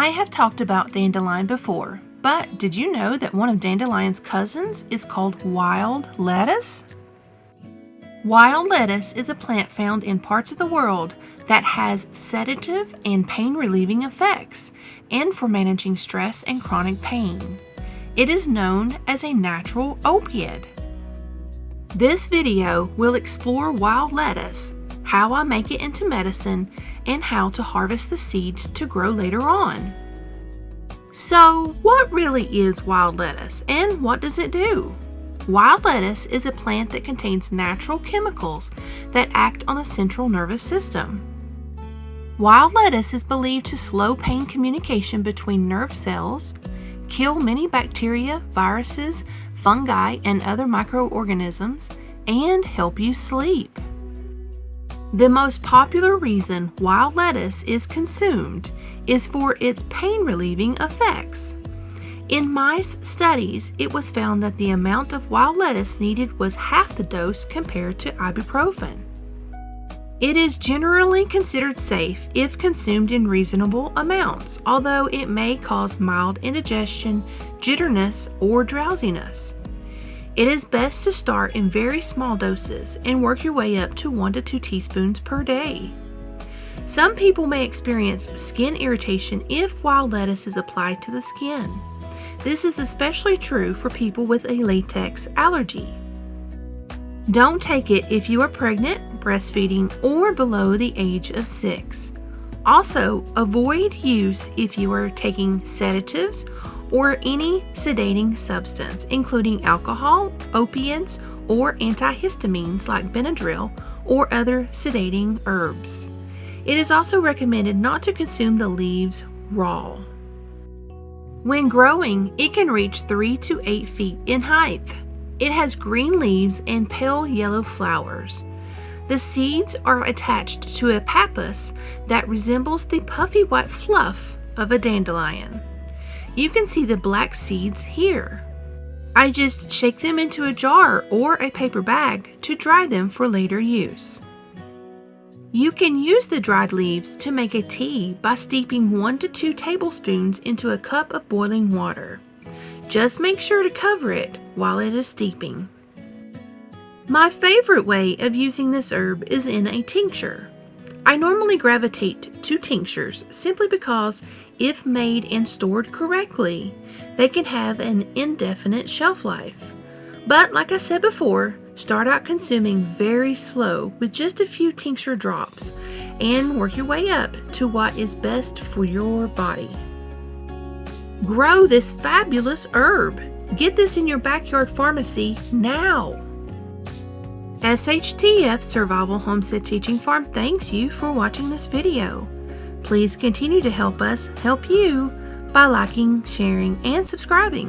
may have talked about dandelion before, but did you know that one of dandelion's cousins is called wild lettuce? Wild lettuce is a plant found in parts of the world that has sedative and pain-relieving effects and for managing stress and chronic pain. It is known as a natural opioid. This video will explore wild lettuce, how I make it into medicine, and how to harvest the seeds to grow later on. So, what really is wild lettuce and what does it do? Wild lettuce is a plant that contains natural chemicals that act on the central nervous system. Wild lettuce is believed to slow pain communication between nerve cells, kill many bacteria, viruses, fungi, and other microorganisms, and help you sleep. The most popular reason wild lettuce is consumed is for its pain-relieving effects. In mice studies, it was found that the amount of wild lettuce needed was half the dose compared to ibuprofen. It is generally considered safe if consumed in reasonable amounts, although it may cause mild indigestion, jitteriness, or drowsiness. It is best to start in very small doses and work your way up to 1 to 2 teaspoons per day. Some people may experience skin irritation if wild lettuce is applied to the skin. This is especially true for people with a latex allergy. Don't take it if you are pregnant, breastfeeding, or below the age of 6. Also, avoid use if you are taking sedatives or any sedating substance, including alcohol, opiates, or antihistamines like Benadryl or other sedating herbs. It is also recommended not to consume the leaves raw. When growing, it can reach 3 to 8 feet in height. It has green leaves and pale yellow flowers. The seeds are attached to a pappus that resembles the puffy white fluff of a dandelion. You can see the black seeds here. I just shake them into a jar or a paper bag to dry them for later use. You can use the dried leaves to make a tea by steeping 1 to 2 tablespoons into a cup of boiling water. Just make sure to cover it while it is steeping. My favorite way of using this herb is in a tincture. I normally gravitate to tinctures simply because if made and stored correctly, they can have an indefinite shelf life. But like I said before, start out consuming very slow with just a few tincture drops and work your way up to what is best for your body. Grow this fabulous herb. Get this in your backyard pharmacy now. SHTF Survival Homestead Teaching Farm thanks you for watching this video. Please continue to help us help you by liking, sharing, and subscribing.